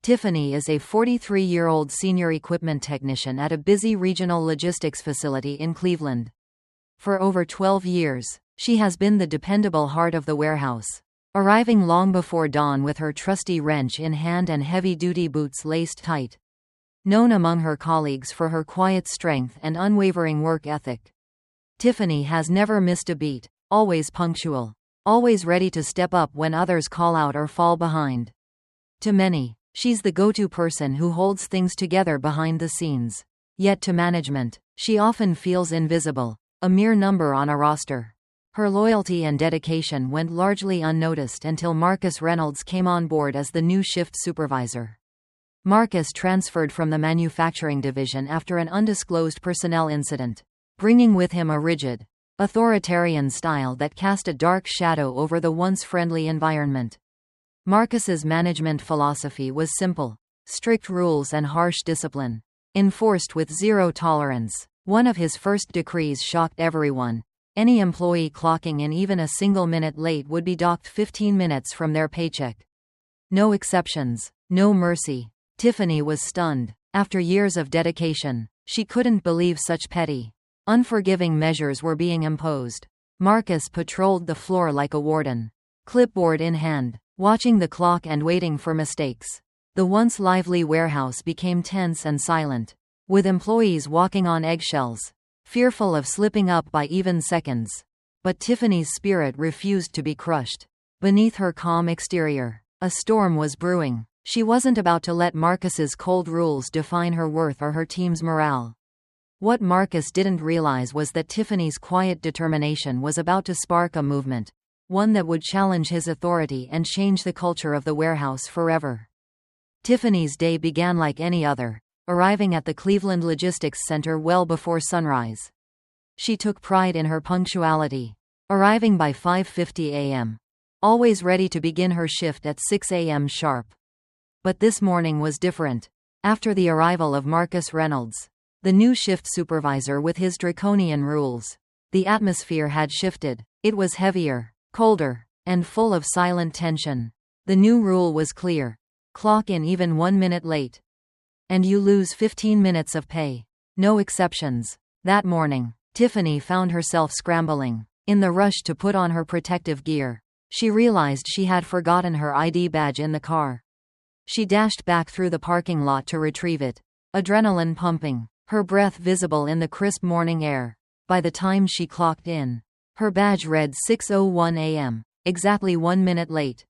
Tiffany is a 43-year-old senior equipment technician at a busy regional logistics facility in Cleveland. For over 12 years, she has been the dependable heart of the warehouse, arriving long before dawn with her trusty wrench in hand and heavy-duty boots laced tight. Known among her colleagues for her quiet strength and unwavering work ethic, Tiffany has never missed a beat, always punctual, always ready to step up when others call out or fall behind. To many, she's the go-to person who holds things together behind the scenes. Yet to management, she often feels invisible, a mere number on a roster. Her loyalty and dedication went largely unnoticed until Marcus Reynolds came on board as the new shift supervisor. Marcus transferred from the manufacturing division after an undisclosed personnel incident, bringing with him a rigid, authoritarian style that cast a dark shadow over the once friendly environment. Marcus's management philosophy was simple: strict rules and harsh discipline, enforced with zero tolerance. One of his first decrees shocked everyone. Any employee clocking in even a single minute late would be docked 15 minutes from their paycheck. No exceptions, no mercy. Tiffany was stunned. After years of dedication, she couldn't believe such petty, unforgiving measures were being imposed. Marcus patrolled the floor like a warden, clipboard in hand, watching the clock and waiting for mistakes. The once lively warehouse became tense and silent, with employees walking on eggshells, fearful of slipping up by even seconds. But Tiffany's spirit refused to be crushed. Beneath her calm exterior, a storm was brewing. She wasn't about to let Marcus's cold rules define her worth or her team's morale. What Marcus didn't realize was that Tiffany's quiet determination was about to spark a movement, one that would challenge his authority and change the culture of the warehouse forever. Tiffany's day began like any other, arriving at the Cleveland Logistics Center well before sunrise. She took pride in her punctuality, arriving by 5:50 a.m., always ready to begin her shift at 6 a.m. sharp. But this morning was different. After the arrival of Marcus Reynolds, the new shift supervisor with his draconian rules, the atmosphere had shifted. It was heavier, colder, and full of silent tension. The new rule was clear: clock in even 1 minute late, and you lose 15 minutes of pay. No exceptions. That morning, Tiffany found herself scrambling. In the rush to put on her protective gear, she realized she had forgotten her ID badge in the car. She dashed back through the parking lot to retrieve it, adrenaline pumping, her breath visible in the crisp morning air. By the time she clocked in, her badge read 6:01 a.m., exactly 1 minute late.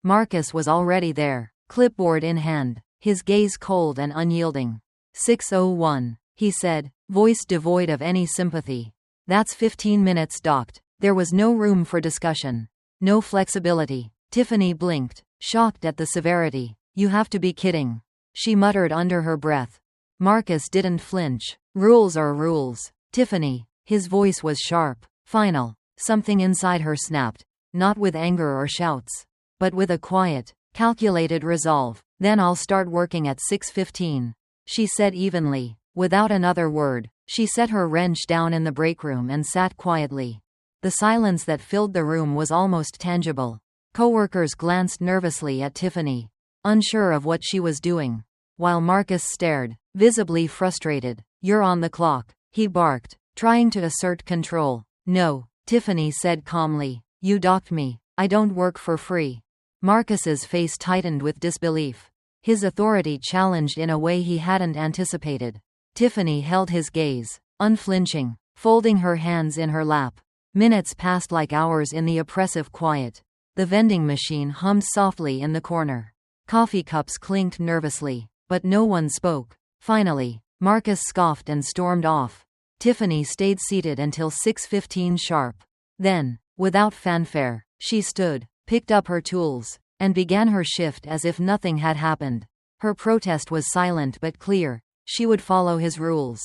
Marcus was already there, clipboard in hand, his gaze cold and unyielding. 6:01, he said, voice devoid of any sympathy. That's 15 minutes docked. There was no room for discussion, no flexibility. Tiffany blinked, shocked at the severity. You have to be kidding, she muttered under her breath. Marcus didn't flinch. Rules are rules, Tiffany. His voice was sharp, final. Something inside her snapped, not with anger or shouts, but with a quiet, calculated resolve. Then I'll start working at 6:15, she said evenly. Without another word, she set her wrench down in the break room and sat quietly. The silence that filled the room was almost tangible. Coworkers glanced nervously at Tiffany, unsure of what she was doing, while Marcus stared, visibly frustrated. You're on the clock, he barked, trying to assert control. No, Tiffany said calmly. You docked me. I don't work for free. Marcus's face tightened with disbelief, his authority challenged in a way he hadn't anticipated. Tiffany held his gaze, unflinching, folding her hands in her lap. Minutes passed like hours in the oppressive quiet. The vending machine hummed softly in the corner. Coffee cups clinked nervously, but no one spoke. Finally, Marcus scoffed and stormed off. Tiffany stayed seated until 6:15 sharp. Then, without fanfare, she stood, picked up her tools, and began her shift as if nothing had happened. Her protest was silent but clear. She would follow his rules.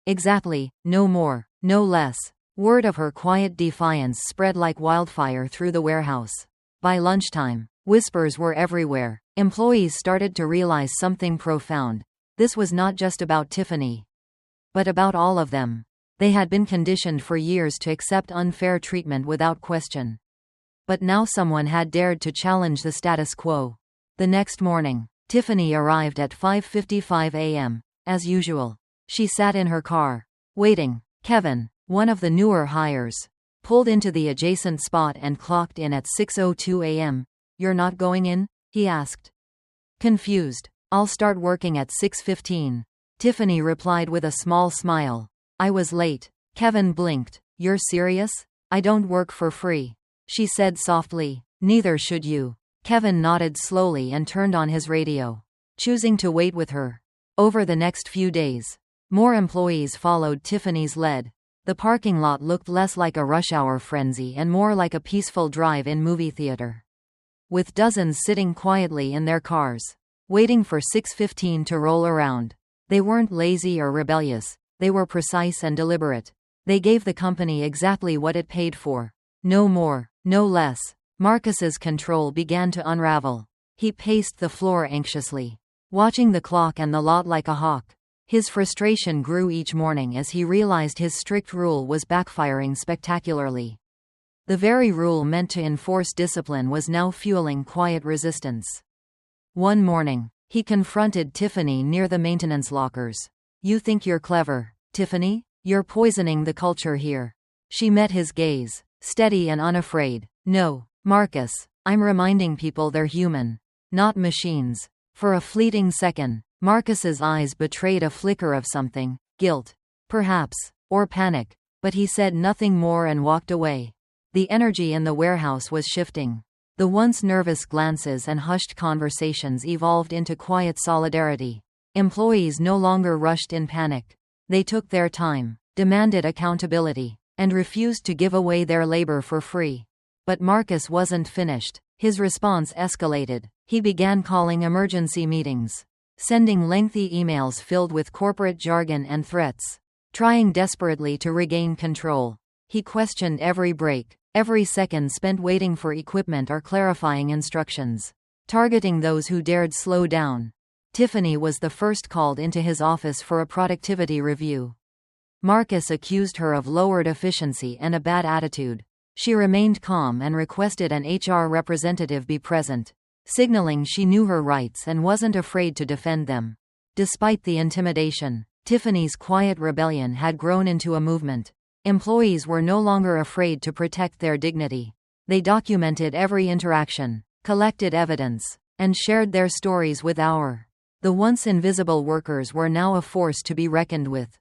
Exactly, no more, no less. Word of her quiet defiance spread like wildfire through the warehouse. By lunchtime, whispers were everywhere. Employees started to realize something profound. This was not just about Tiffany, but about all of them. They had been conditioned for years to accept unfair treatment without question. But now someone had dared to challenge the status quo. The next morning, Tiffany arrived at 5:55 a.m. As usual. She sat in her car, waiting. Kevin, one of the newer hires, pulled into the adjacent spot and clocked in at 6:02 a.m. "You're not going in?" he asked. Confused. "I'll start working at 6:15. Tiffany replied with a small smile. "I was late." Kevin blinked. "You're serious? I don't work for free," she said softly. "Neither should you." Kevin nodded slowly and turned on his radio, choosing to wait with her. Over the next few days, more employees followed Tiffany's lead. The parking lot looked less like a rush hour frenzy and more like a peaceful drive-in movie theater, with dozens sitting quietly in their cars, waiting for 6:15 to roll around. They weren't lazy or rebellious, they were precise and deliberate. They gave the company exactly what it paid for. No more, no less. Marcus's control began to unravel. He paced the floor anxiously, watching the clock and the lot like a hawk. His frustration grew each morning as he realized his strict rule was backfiring spectacularly. The very rule meant to enforce discipline was now fueling quiet resistance. One morning, he confronted Tiffany near the maintenance lockers. "You think you're clever, Tiffany? You're poisoning the culture here." She met his gaze, steady and unafraid. "No, Marcus, I'm reminding people they're human, not machines." For a fleeting second, Marcus's eyes betrayed a flicker of something, guilt, perhaps, or panic, but he said nothing more and walked away. The energy in the warehouse was shifting. The once nervous glances and hushed conversations evolved into quiet solidarity. Employees no longer rushed in panic. They took their time, demanded accountability, and refused to give away their labor for free. But Marcus wasn't finished. His response escalated. He began calling emergency meetings, sending lengthy emails filled with corporate jargon and threats, trying desperately to regain control. He questioned every break, every second spent waiting for equipment or clarifying instructions, targeting those who dared slow down. Tiffany was the first called into his office for a productivity review. Marcus accused her of lowered efficiency and a bad attitude. She remained calm and requested an HR representative be present, signaling she knew her rights and wasn't afraid to defend them. Despite the intimidation, Tiffany's quiet rebellion had grown into a movement. Employees were no longer afraid to protect their dignity. They documented every interaction, collected evidence, and shared their stories with our. The once invisible workers were now a force to be reckoned with.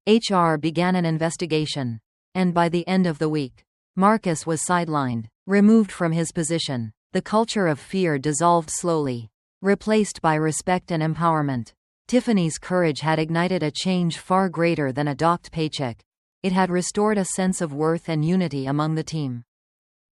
HR began an investigation, and by the end of the week, Marcus was sidelined, removed from his position. The culture of fear dissolved slowly, replaced by respect and empowerment. Tiffany's courage had ignited a change far greater than a docked paycheck. It had restored a sense of worth and unity among the team.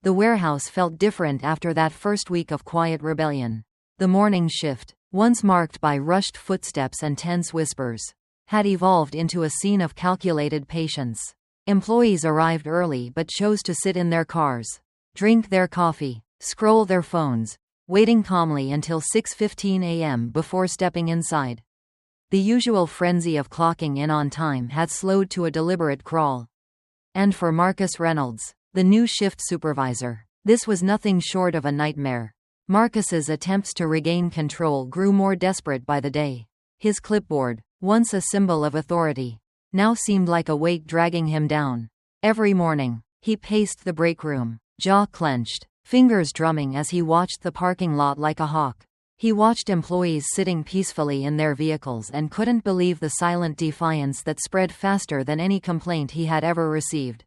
The warehouse felt different after that first week of quiet rebellion. The morning shift, once marked by rushed footsteps and tense whispers, had evolved into a scene of calculated patience. Employees arrived early but chose to sit in their cars, drink their coffee, scroll their phones, waiting calmly until 6:15 a.m. before stepping inside. The usual frenzy of clocking in on time had slowed to a deliberate crawl. And for Marcus Reynolds, the new shift supervisor, this was nothing short of a nightmare. Marcus's attempts to regain control grew more desperate by the day. His clipboard, once a symbol of authority, now seemed like a weight dragging him down. Every morning, he paced the break room, jaw clenched, fingers drumming as he watched the parking lot like a hawk. He watched employees sitting peacefully in their vehicles and couldn't believe the silent defiance that spread faster than any complaint he had ever received.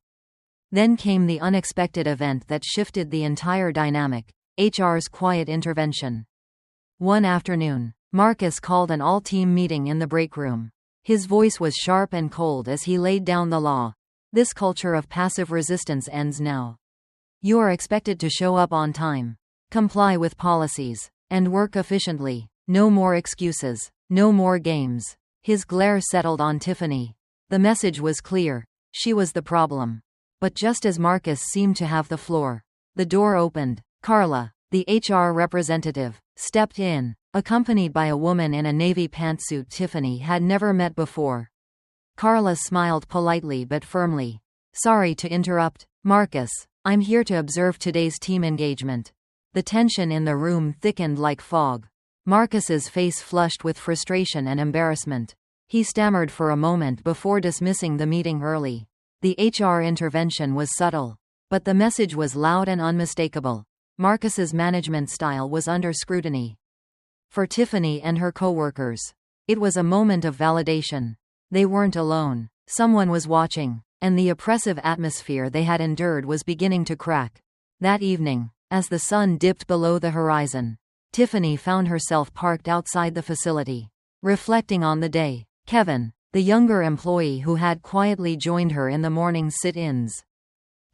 Then came the unexpected event that shifted the entire dynamic: HR's quiet intervention. One afternoon, Marcus called an all-team meeting in the break room. His voice was sharp and cold as he laid down the law. "This culture of passive resistance ends now. You are expected to show up on time, comply with policies, and work efficiently. No more excuses, no more games." His glare settled on Tiffany. The message was clear. She was the problem. But just as Marcus seemed to have the floor, the door opened. Carla, the HR representative, stepped in, accompanied by a woman in a navy pantsuit Tiffany had never met before. Carla smiled politely but firmly. "Sorry to interrupt, Marcus. I'm here to observe today's team engagement." The tension in the room thickened like fog. Marcus's face flushed with frustration and embarrassment. He stammered for a moment before dismissing the meeting early. The HR intervention was subtle, but the message was loud and unmistakable. Marcus's management style was under scrutiny. For Tiffany and her coworkers, it was a moment of validation. They weren't alone. Someone was watching, and the oppressive atmosphere they had endured was beginning to crack. That evening, as the sun dipped below the horizon, Tiffany found herself parked outside the facility, reflecting on the day. Kevin, the younger employee who had quietly joined her in the morning sit-ins,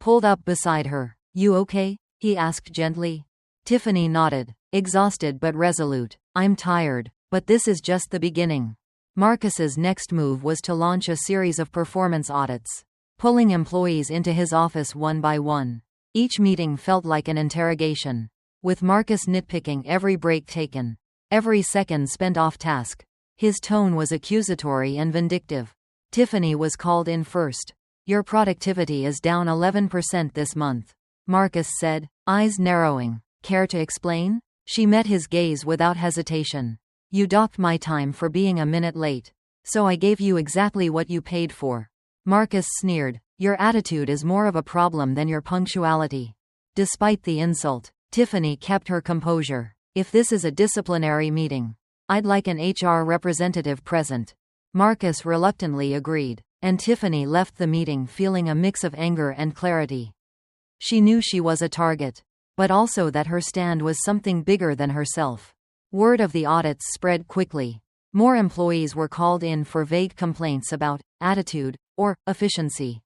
pulled up beside her. "You okay?" he asked gently. Tiffany nodded, exhausted but resolute. "I'm tired, but this is just the beginning." Marcus's next move was to launch a series of performance audits, pulling employees into his office one by one. Each meeting felt like an interrogation, with Marcus nitpicking every break taken, every second spent off task. His tone was accusatory and vindictive. Tiffany was called in first. "Your productivity is down 11% this month," Marcus said, eyes narrowing. "Care to explain?" She met his gaze without hesitation. "You docked my time for being a minute late, so I gave you exactly what you paid for." Marcus sneered. "Your attitude is more of a problem than your punctuality." Despite the insult, Tiffany kept her composure. "If this is a disciplinary meeting, I'd like an HR representative present." Marcus reluctantly agreed, and Tiffany left the meeting feeling a mix of anger and clarity. She knew she was a target, but also that her stand was something bigger than herself. Word of the audits spread quickly. More employees were called in for vague complaints about attitude or efficiency.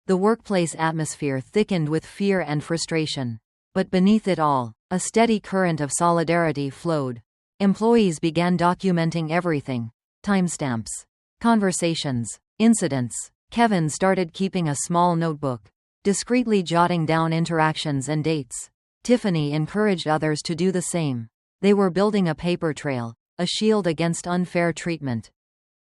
The workplace atmosphere thickened with fear and frustration. But beneath it all, a steady current of solidarity flowed. Employees began documenting everything: timestamps, conversations, incidents. Kevin started keeping a small notebook, discreetly jotting down interactions and dates. Tiffany encouraged others to do the same. They were building a paper trail, a shield against unfair treatment.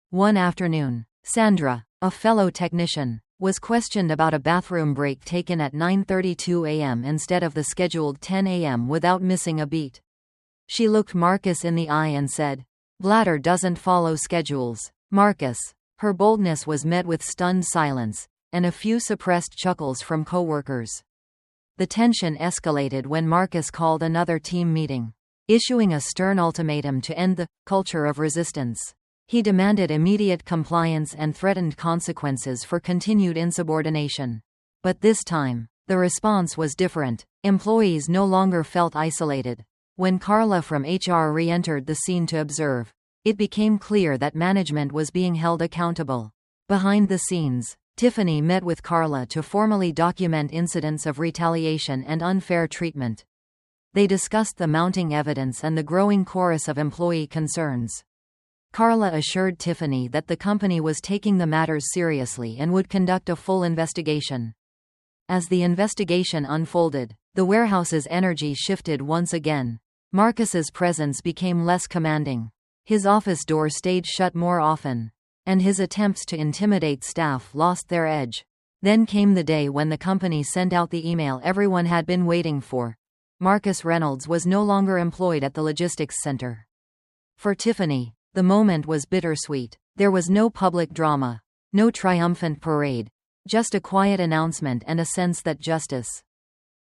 One afternoon, Sandra, a fellow technician, was questioned about a bathroom break taken at 9:32 a.m. instead of the scheduled 10 a.m. without missing a beat. She looked Marcus in the eye and said, "Bladder doesn't follow schedules." Marcus. Her boldness was met with stunned silence, and a few suppressed chuckles from coworkers. The tension escalated when Marcus called another team meeting, issuing a stern ultimatum to end the culture of resistance. He demanded immediate compliance and threatened consequences for continued insubordination. But this time, the response was different. Employees no longer felt isolated. When Carla from HR re-entered the scene to observe, it became clear that management was being held accountable. Behind the scenes, Tiffany met with Carla to formally document incidents of retaliation and unfair treatment. They discussed the mounting evidence and the growing chorus of employee concerns. Carla assured Tiffany that the company was taking the matters seriously and would conduct a full investigation. As the investigation unfolded, the warehouse's energy shifted once again. Marcus's presence became less commanding. His office door stayed shut more often, and his attempts to intimidate staff lost their edge. Then came the day when the company sent out the email everyone had been waiting for. Marcus Reynolds was no longer employed at the logistics center. For Tiffany, the moment was bittersweet. There was no public drama, no triumphant parade, just a quiet announcement and a sense that justice,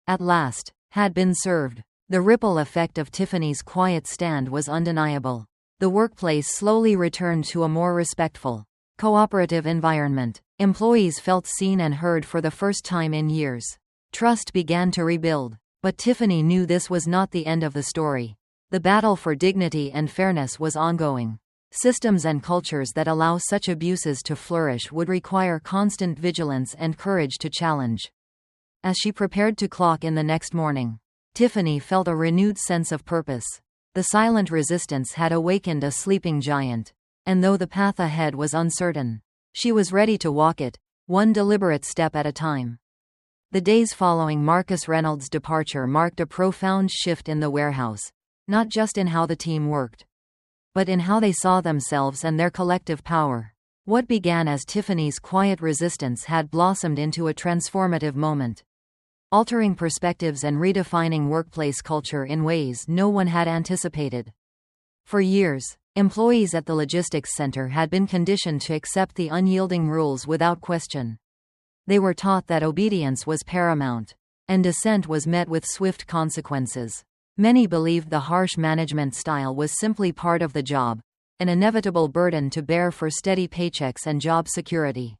at last, had been served. The ripple effect of Tiffany's quiet stand was undeniable. The workplace slowly returned to a more respectful, cooperative environment. Employees felt seen and heard for the first time in years. Trust began to rebuild. But Tiffany knew this was not the end of the story. The battle for dignity and fairness was ongoing. Systems and cultures that allow such abuses to flourish would require constant vigilance and courage to challenge. As she prepared to clock in the next morning, Tiffany felt a renewed sense of purpose. The silent resistance had awakened a sleeping giant, and though the path ahead was uncertain, she was ready to walk it, one deliberate step at a time. The days following Marcus Reynolds' departure marked a profound shift in the warehouse, not just in how the team worked, but in how they saw themselves and their collective power. What began as Tiffany's quiet resistance had blossomed into a transformative moment, altering perspectives and redefining workplace culture in ways no one had anticipated. For years, employees at the logistics center had been conditioned to accept the unyielding rules without question. They were taught that obedience was paramount, and dissent was met with swift consequences. Many believed the harsh management style was simply part of the job, an inevitable burden to bear for steady paychecks and job security.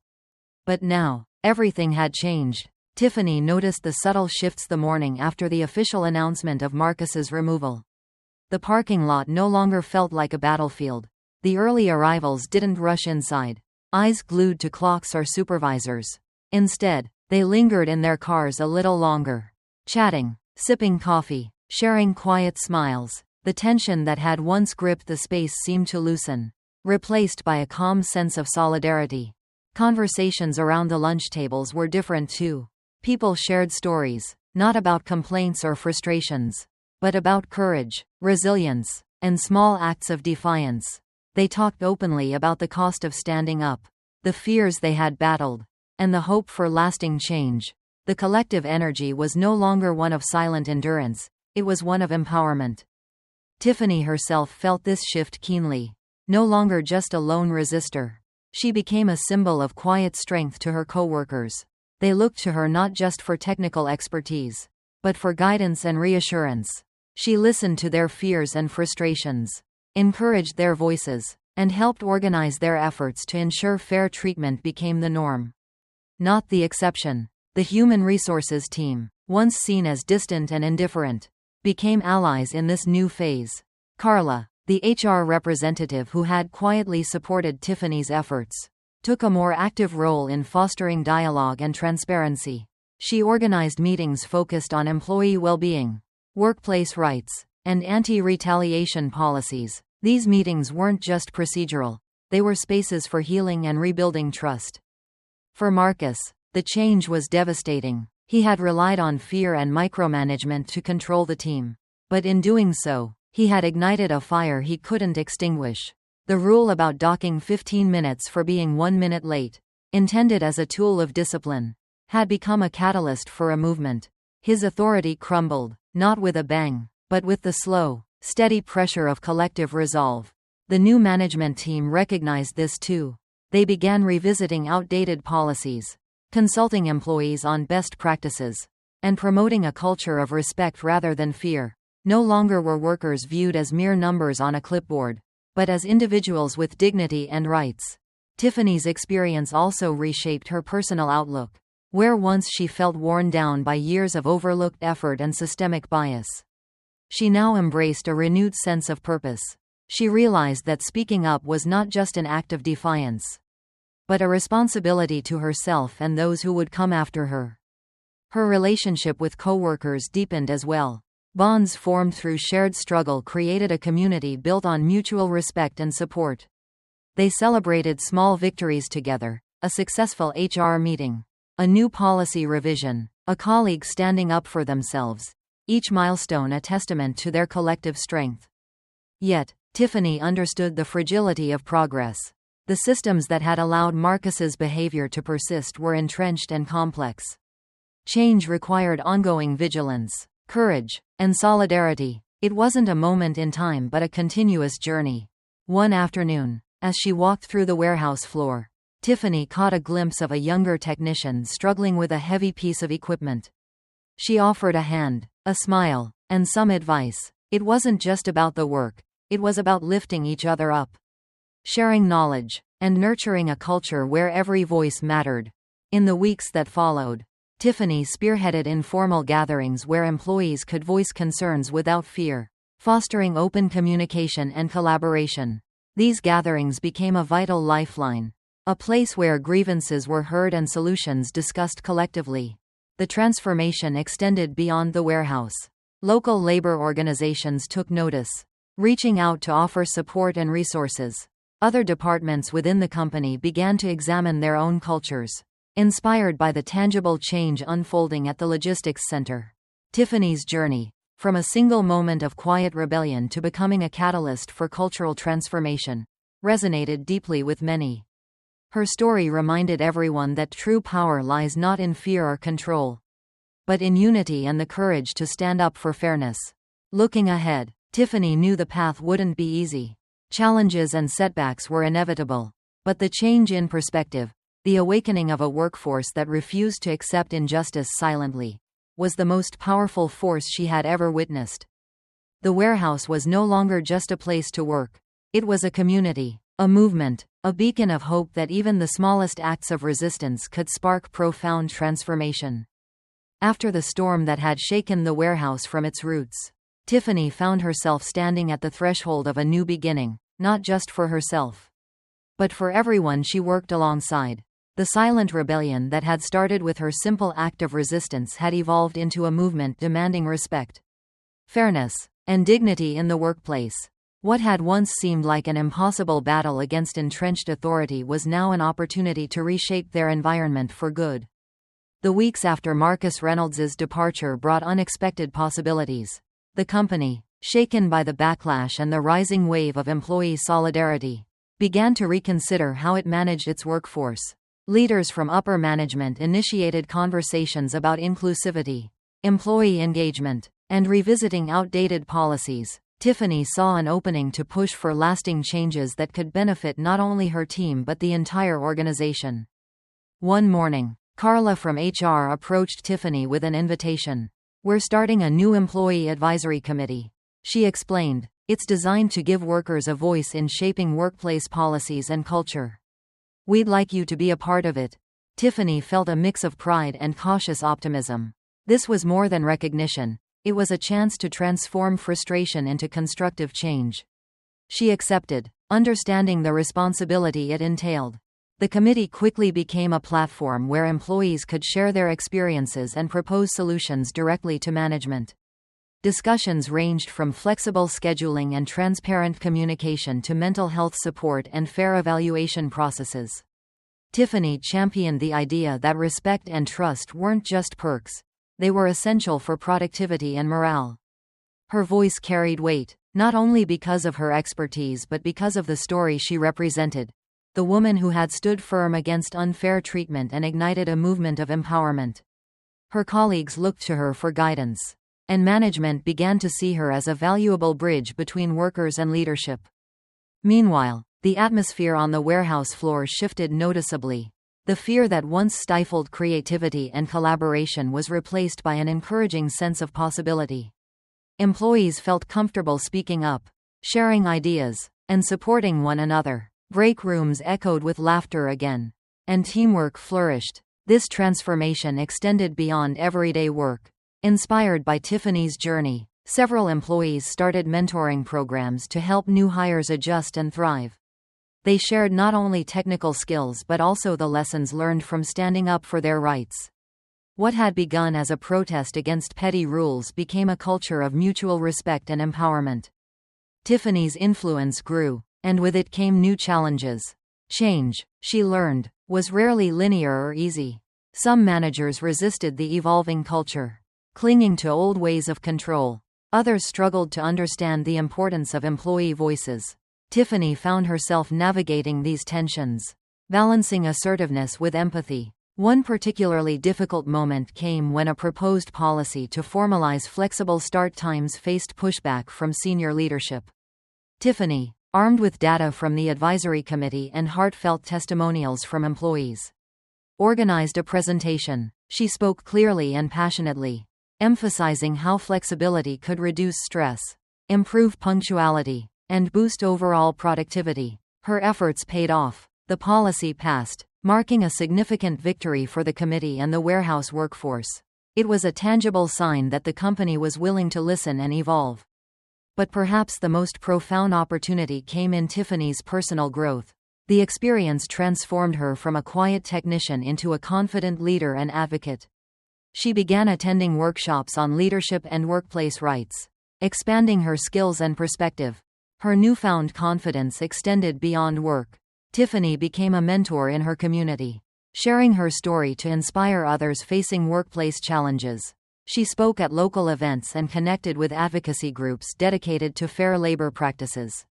But now, everything had changed. Tiffany noticed the subtle shifts the morning after the official announcement of Marcus's removal. The parking lot no longer felt like a battlefield. The early arrivals didn't rush inside, eyes glued to clocks or supervisors. Instead, they lingered in their cars a little longer, chatting, sipping coffee, sharing quiet smiles. The tension that had once gripped the space seemed to loosen, replaced by a calm sense of solidarity. Conversations around the lunch tables were different too. People shared stories, not about complaints or frustrations, but about courage, resilience, and small acts of defiance. They talked openly about the cost of standing up, the fears they had battled, and the hope for lasting change. The collective energy was no longer one of silent endurance, it was one of empowerment. Tiffany herself felt this shift keenly. No longer just a lone resistor. She became a symbol of quiet strength to her coworkers. They looked to her not just for technical expertise, but for guidance and reassurance. She listened to their fears and frustrations, encouraged their voices, and helped organize their efforts to ensure fair treatment became the norm, not the exception. The human resources team, once seen as distant and indifferent, became allies in this new phase. Carla, the HR representative who had quietly supported Tiffany's efforts, took a more active role in fostering dialogue and transparency. She organized meetings focused on employee well-being, workplace rights, and anti-retaliation policies. These meetings weren't just procedural, they were spaces for healing and rebuilding trust. For Marcus, the change was devastating. He had relied on fear and micromanagement to control the team. But in doing so, he had ignited a fire he couldn't extinguish. The rule about docking 15 minutes for being 1 minute late, intended as a tool of discipline, had become a catalyst for a movement. His authority crumbled, not with a bang, but with the slow, steady pressure of collective resolve. The new management team recognized this too. They began revisiting outdated policies, consulting employees on best practices, and promoting a culture of respect rather than fear. No longer were workers viewed as mere numbers on a clipboard, but as individuals with dignity and rights. Tiffany's experience also reshaped her personal outlook. Where once she felt worn down by years of overlooked effort and systemic bias, she now embraced a renewed sense of purpose. She realized that speaking up was not just an act of defiance, but a responsibility to herself and those who would come after her. Her relationship with coworkers deepened as well. Bonds formed through shared struggle created a community built on mutual respect and support. They celebrated small victories together, a successful HR meeting, a new policy revision, a colleague standing up for themselves, each milestone a testament to their collective strength. Yet, Tiffany understood the fragility of progress. The systems that had allowed Marcus's behavior to persist were entrenched and complex. Change required ongoing vigilance, courage, and solidarity. It wasn't a moment in time but a continuous journey. One afternoon, as she walked through the warehouse floor, Tiffany caught a glimpse of a younger technician struggling with a heavy piece of equipment. She offered a hand, a smile, and some advice. It wasn't just about the work, it was about lifting each other up, sharing knowledge, and nurturing a culture where every voice mattered. In the weeks that followed, Tiffany spearheaded informal gatherings where employees could voice concerns without fear, fostering open communication and collaboration. These gatherings became a vital lifeline, a place where grievances were heard and solutions discussed collectively. The transformation extended beyond the warehouse. Local labor organizations took notice, reaching out to offer support and resources. Other departments within the company began to examine their own cultures, inspired by the tangible change unfolding at the logistics center. Tiffany's journey, from a single moment of quiet rebellion to becoming a catalyst for cultural transformation, resonated deeply with many. Her story reminded everyone that true power lies not in fear or control, but in unity and the courage to stand up for fairness. Looking ahead, Tiffany knew the path wouldn't be easy. Challenges and setbacks were inevitable. But the change in perspective, the awakening of a workforce that refused to accept injustice silently, was the most powerful force she had ever witnessed. The warehouse was no longer just a place to work. It was a community, a movement, a beacon of hope that even the smallest acts of resistance could spark profound transformation. After the storm that had shaken the warehouse from its roots, Tiffany found herself standing at the threshold of a new beginning, not just for herself, but for everyone she worked alongside. The silent rebellion that had started with her simple act of resistance had evolved into a movement demanding respect, fairness, and dignity in the workplace. What had once seemed like an impossible battle against entrenched authority was now an opportunity to reshape their environment for good. The weeks after Marcus Reynolds's departure brought unexpected possibilities. The company, shaken by the backlash and the rising wave of employee solidarity, began to reconsider how it managed its workforce. Leaders from upper management initiated conversations about inclusivity, employee engagement, and revisiting outdated policies. Tiffany saw an opening to push for lasting changes that could benefit not only her team but the entire organization. One morning, Carla from HR approached Tiffany with an invitation. "We're starting a new employee advisory committee," she explained. "It's designed to give workers a voice in shaping workplace policies and culture. We'd like you to be a part of it." Tiffany felt a mix of pride and cautious optimism. This was more than recognition. It was a chance to transform frustration into constructive change. She accepted, understanding the responsibility it entailed. The committee quickly became a platform where employees could share their experiences and propose solutions directly to management. Discussions ranged from flexible scheduling and transparent communication to mental health support and fair evaluation processes. Tiffany championed the idea that respect and trust weren't just perks. They were essential for productivity and morale. Her voice carried weight, not only because of her expertise but because of the story she represented. The woman who had stood firm against unfair treatment and ignited a movement of empowerment. Her colleagues looked to her for guidance, and management began to see her as a valuable bridge between workers and leadership. Meanwhile, the atmosphere on the warehouse floor shifted noticeably. The fear that once stifled creativity and collaboration was replaced by an encouraging sense of possibility. Employees felt comfortable speaking up, sharing ideas, and supporting one another. Break rooms echoed with laughter again, and teamwork flourished. This transformation extended beyond everyday work. Inspired by Tiffany's journey, several employees started mentoring programs to help new hires adjust and thrive. They shared not only technical skills but also the lessons learned from standing up for their rights. What had begun as a protest against petty rules became a culture of mutual respect and empowerment. Tiffany's influence grew, and with it came new challenges. Change, she learned, was rarely linear or easy. Some managers resisted the evolving culture, clinging to old ways of control. Others struggled to understand the importance of employee voices. Tiffany found herself navigating these tensions, balancing assertiveness with empathy. One particularly difficult moment came when a proposed policy to formalize flexible start times faced pushback from senior leadership. Tiffany, armed with data from the advisory committee and heartfelt testimonials from employees, organized a presentation. She spoke clearly and passionately, emphasizing how flexibility could reduce stress, improve punctuality, and boost overall productivity. Her efforts paid off. The policy passed, marking a significant victory for the committee and the warehouse workforce. It was a tangible sign that the company was willing to listen and evolve. But perhaps the most profound opportunity came in Tiffany's personal growth. The experience transformed her from a quiet technician into a confident leader and advocate. She began attending workshops on leadership and workplace rights, expanding her skills and perspective. Her newfound confidence extended beyond work. Tiffany became a mentor in her community, sharing her story to inspire others facing workplace challenges. She spoke at local events and connected with advocacy groups dedicated to fair labor practices.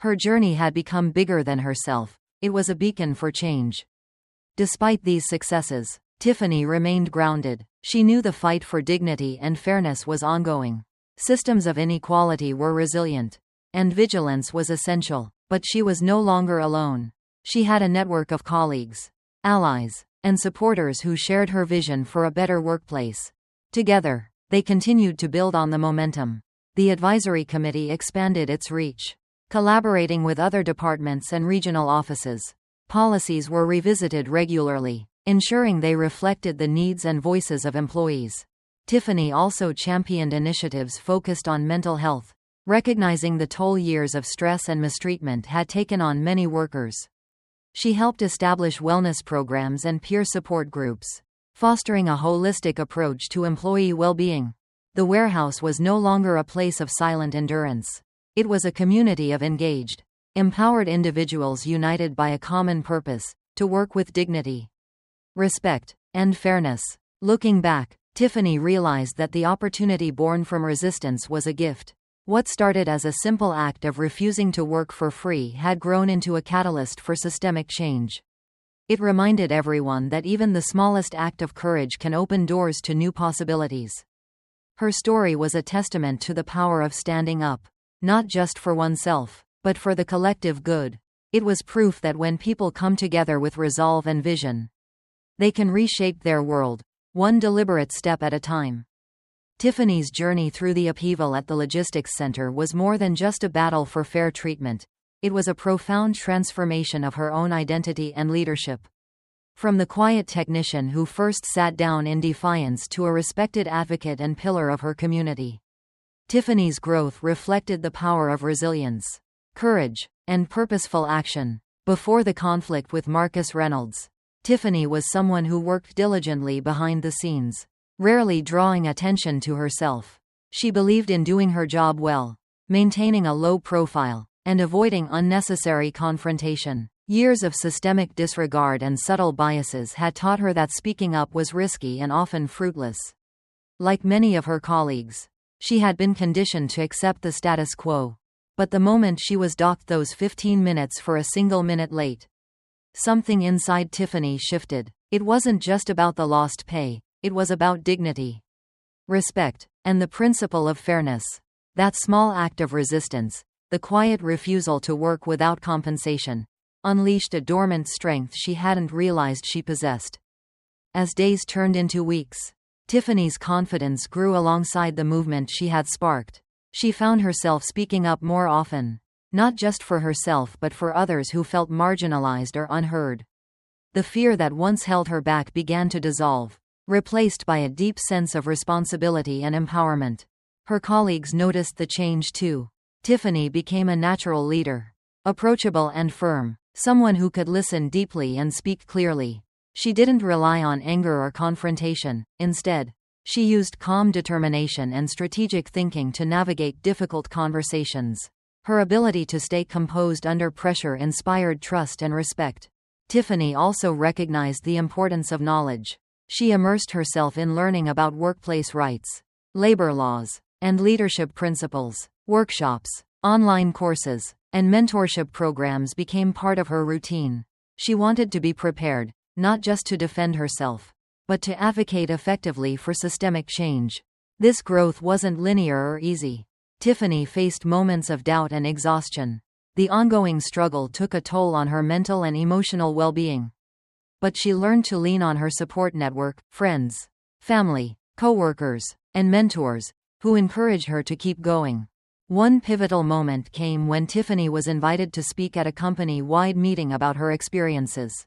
Her journey had become bigger than herself. It was a beacon for change. Despite these successes, Tiffany remained grounded. She knew the fight for dignity and fairness was ongoing. Systems of inequality were resilient, and vigilance was essential. But she was no longer alone. She had a network of colleagues, allies, and supporters who shared her vision for a better workplace. Together, they continued to build on the momentum. The advisory committee expanded its reach, collaborating with other departments and regional offices. Policies were revisited regularly, ensuring they reflected the needs and voices of employees. Tiffany also championed initiatives focused on mental health, recognizing the toll years of stress and mistreatment had taken on many workers. She helped establish wellness programs and peer support groups, fostering a holistic approach to employee well-being. The warehouse was no longer a place of silent endurance. It was a community of engaged, empowered individuals united by a common purpose: to work with dignity, respect, and fairness. Looking back, Tiffany realized that the opportunity born from resistance was a gift. What started as a simple act of refusing to work for free had grown into a catalyst for systemic change. It reminded everyone that even the smallest act of courage can open doors to new possibilities. Her story was a testament to the power of standing up, not just for oneself, but for the collective good. It was proof that when people come together with resolve and vision, they can reshape their world, one deliberate step at a time. Tiffany's journey through the upheaval at the logistics center was more than just a battle for fair treatment. It was a profound transformation of her own identity and leadership. From the quiet technician who first sat down in defiance to a respected advocate and pillar of her community, Tiffany's growth reflected the power of resilience, courage, and purposeful action. Before the conflict with Marcus Reynolds, Tiffany was someone who worked diligently behind the scenes, rarely drawing attention to herself. She believed in doing her job well, maintaining a low profile, and avoiding unnecessary confrontation. Years of systemic disregard and subtle biases had taught her that speaking up was risky and often fruitless. Like many of her colleagues, she had been conditioned to accept the status quo. But the moment she was docked those 15 minutes for a single minute late, something inside Tiffany shifted. It wasn't just about the lost pay. It was about dignity, respect, and the principle of fairness. That small act of resistance, the quiet refusal to work without compensation, unleashed a dormant strength she hadn't realized she possessed. As days turned into weeks, Tiffany's confidence grew alongside the movement she had sparked. She found herself speaking up more often, not just for herself but for others who felt marginalized or unheard. The fear that once held her back began to dissolve, replaced by a deep sense of responsibility and empowerment. Her colleagues noticed the change too. Tiffany became a natural leader, approachable and firm, someone who could listen deeply and speak clearly. She didn't rely on anger or confrontation. Instead, she used calm determination and strategic thinking to navigate difficult conversations. Her ability to stay composed under pressure inspired trust and respect. Tiffany also recognized the importance of knowledge. She immersed herself in learning about workplace rights, labor laws, and leadership principles. Workshops, online courses, and mentorship programs became part of her routine. She wanted to be prepared, not just to defend herself, but to advocate effectively for systemic change. This growth wasn't linear or easy. Tiffany faced moments of doubt and exhaustion. The ongoing struggle took a toll on her mental and emotional well-being. But she learned to lean on her support network, friends, family, coworkers, and mentors, who encouraged her to keep going. One pivotal moment came when Tiffany was invited to speak at a company-wide meeting about her experiences.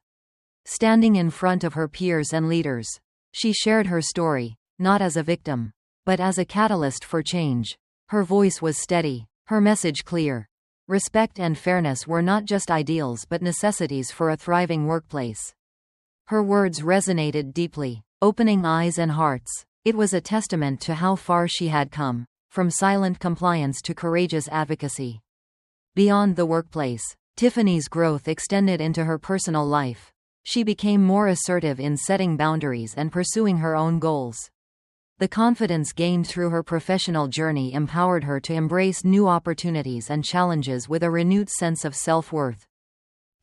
Standing in front of her peers and leaders, she shared her story, not as a victim, but as a catalyst for change. Her voice was steady, her message clear. Respect and fairness were not just ideals but necessities for a thriving workplace. Her words resonated deeply, opening eyes and hearts. It was a testament to how far she had come, from silent compliance to courageous advocacy. Beyond the workplace, Tiffany's growth extended into her personal life. She became more assertive in setting boundaries and pursuing her own goals. The confidence gained through her professional journey empowered her to embrace new opportunities and challenges with a renewed sense of self-worth.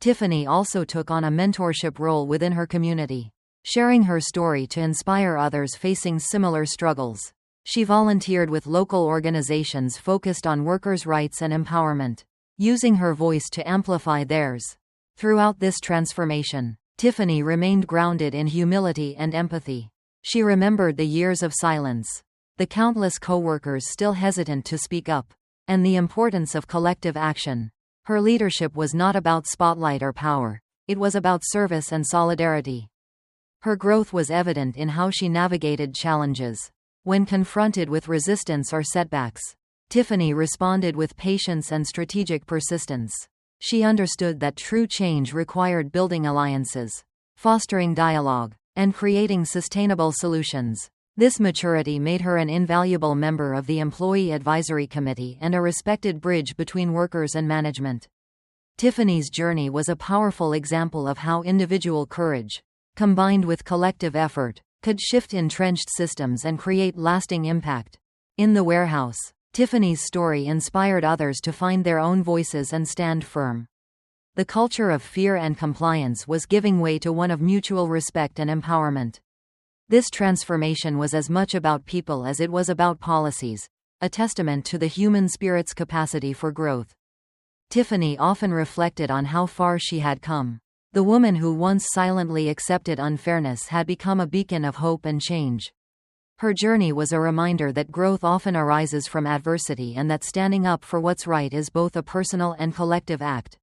Tiffany also took on a mentorship role within her community, sharing her story to inspire others facing similar struggles. She volunteered with local organizations focused on workers' rights and empowerment, using her voice to amplify theirs. Throughout this transformation, Tiffany remained grounded in humility and empathy. She remembered the years of silence, the countless co-workers still hesitant to speak up, and the importance of collective action. Her leadership was not about spotlight or power, it was about service and solidarity. Her growth was evident in how she navigated challenges. When confronted with resistance or setbacks, Tiffany responded with patience and strategic persistence. She understood that true change required building alliances, fostering dialogue, and creating sustainable solutions. This maturity made her an invaluable member of the Employee Advisory Committee and a respected bridge between workers and management. Tiffany's journey was a powerful example of how individual courage, combined with collective effort, could shift entrenched systems and create lasting impact. In the warehouse, Tiffany's story inspired others to find their own voices and stand firm. The culture of fear and compliance was giving way to one of mutual respect and empowerment. This transformation was as much about people as it was about policies, a testament to the human spirit's capacity for growth. Tiffany often reflected on how far she had come. The woman who once silently accepted unfairness had become a beacon of hope and change. Her journey was a reminder that growth often arises from adversity and that standing up for what's right is both a personal and collective act.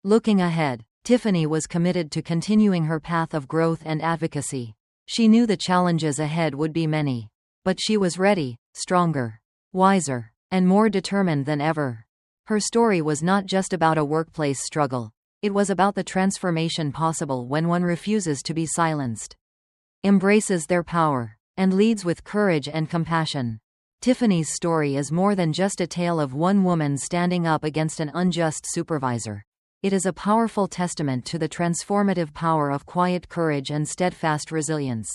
Looking ahead, Tiffany was committed to continuing her path of growth and advocacy. She knew the challenges ahead would be many, but she was ready, stronger, wiser, and more determined than ever. Her story was not just about a workplace struggle, it was about the transformation possible when one refuses to be silenced, embraces their power, and leads with courage and compassion. Tiffany's story is more than just a tale of one woman standing up against an unjust supervisor. It is a powerful testament to the transformative power of quiet courage and steadfast resilience.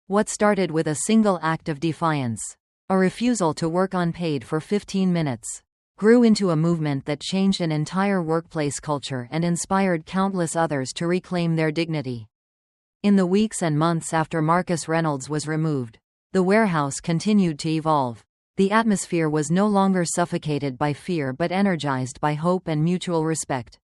What started with a single act of defiance, a refusal to work unpaid for 15 minutes, grew into a movement that changed an entire workplace culture and inspired countless others to reclaim their dignity. In the weeks and months after Marcus Reynolds was removed, the warehouse continued to evolve. The atmosphere was no longer suffocated by fear but energized by hope and mutual respect.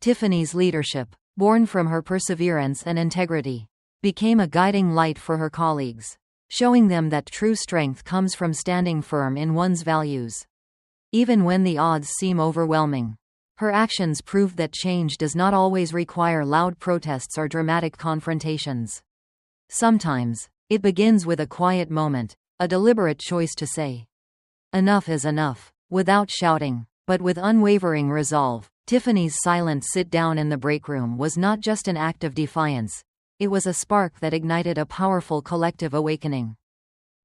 Tiffany's leadership, born from her perseverance and integrity, became a guiding light for her colleagues, showing them that true strength comes from standing firm in one's values. Even when the odds seem overwhelming, her actions proved that change does not always require loud protests or dramatic confrontations. Sometimes, it begins with a quiet moment, a deliberate choice to say, "Enough is enough," without shouting, but with unwavering resolve. Tiffany's silent sit-down in the break room was not just an act of defiance, it was a spark that ignited a powerful collective awakening.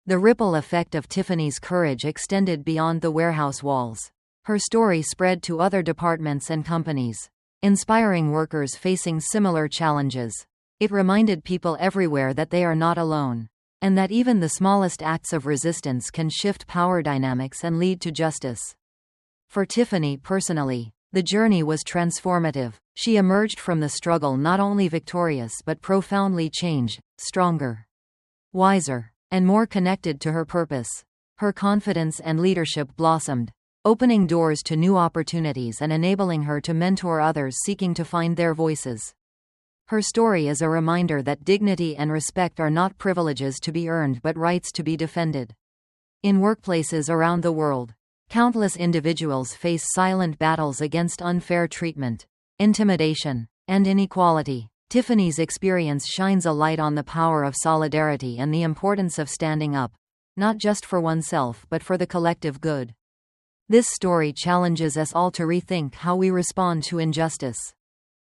The ripple effect of Tiffany's courage extended beyond the warehouse walls. Her story spread to other departments and companies, inspiring workers facing similar challenges. It reminded people everywhere that they are not alone, and that even the smallest acts of resistance can shift power dynamics and lead to justice. For Tiffany personally, the journey was transformative. She emerged from the struggle not only victorious but profoundly changed, stronger, wiser, and more connected to her purpose. Her confidence and leadership blossomed, opening doors to new opportunities and enabling her to mentor others seeking to find their voices. Her story is a reminder that dignity and respect are not privileges to be earned but rights to be defended. In workplaces around the world, countless individuals face silent battles against unfair treatment, intimidation, and inequality. Tiffany's experience shines a light on the power of solidarity and the importance of standing up, not just for oneself but for the collective good. This story challenges us all to rethink how we respond to injustice.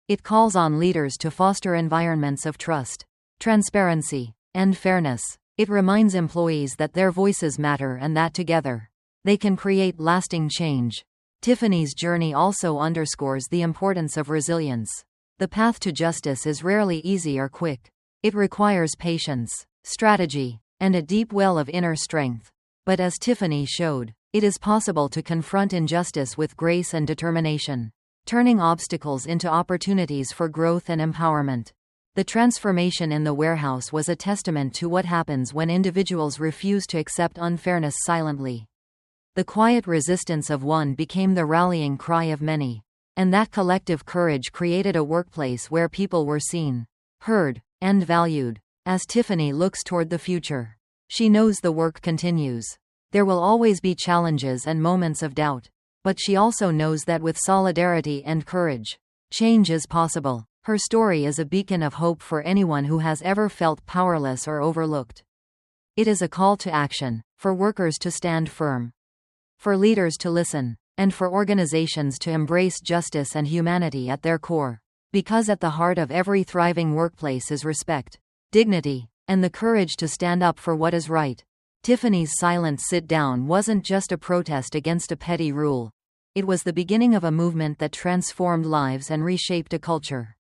It calls on leaders to foster environments of trust, transparency, and fairness. It reminds employees that their voices matter and that together, they can create lasting change. Tiffany's journey also underscores the importance of resilience. The path to justice is rarely easy or quick. It requires patience, strategy, and a deep well of inner strength. But as Tiffany showed, it is possible to confront injustice with grace and determination, turning obstacles into opportunities for growth and empowerment. The transformation in the warehouse was a testament to what happens when individuals refuse to accept unfairness silently. The quiet resistance of one became the rallying cry of many. And that collective courage created a workplace where people were seen, heard, and valued. As Tiffany looks toward the future, she knows the work continues. There will always be challenges and moments of doubt. But she also knows that with solidarity and courage, change is possible. Her story is a beacon of hope for anyone who has ever felt powerless or overlooked. It is a call to action, for workers to stand firm, for leaders to listen, and for organizations to embrace justice and humanity at their core. Because at the heart of every thriving workplace is respect, dignity, and the courage to stand up for what is right. Tiffany's silent sit-down wasn't just a protest against a petty rule. It was the beginning of a movement that transformed lives and reshaped a culture.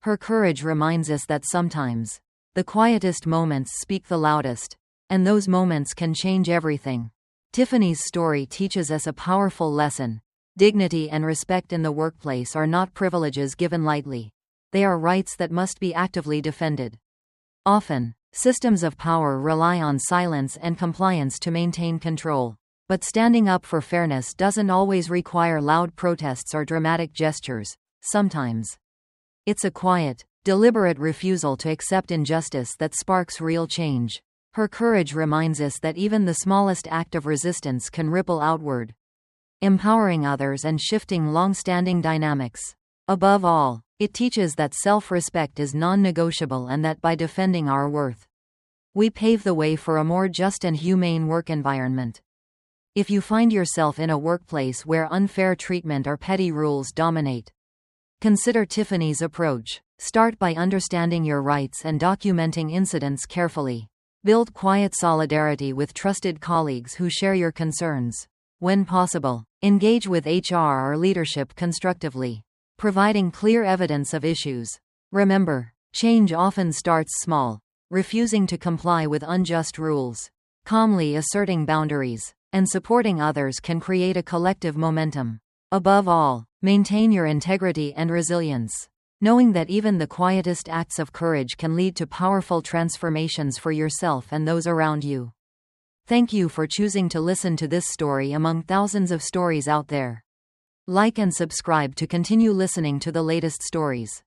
Her courage reminds us that sometimes, the quietest moments speak the loudest, and those moments can change everything. Tiffany's story teaches us a powerful lesson. Dignity and respect in the workplace are not privileges given lightly. They are rights that must be actively defended. Often, systems of power rely on silence and compliance to maintain control. But standing up for fairness doesn't always require loud protests or dramatic gestures. Sometimes, it's a quiet, deliberate refusal to accept injustice that sparks real change. Her courage reminds us that even the smallest act of resistance can ripple outward, empowering others and shifting long-standing dynamics. Above all, it teaches that self-respect is non-negotiable and that by defending our worth, we pave the way for a more just and humane work environment. If you find yourself in a workplace where unfair treatment or petty rules dominate, consider Tiffany's approach. Start by understanding your rights and documenting incidents carefully. Build quiet solidarity with trusted colleagues who share your concerns. When possible, engage with HR or leadership constructively, providing clear evidence of issues. Remember, change often starts small, refusing to comply with unjust rules, calmly asserting boundaries, and supporting others can create a collective momentum. Above all, maintain your integrity and resilience, knowing that even the quietest acts of courage can lead to powerful transformations for yourself and those around you. Thank you for choosing to listen to this story among thousands of stories out there. Like and subscribe to continue listening to the latest stories.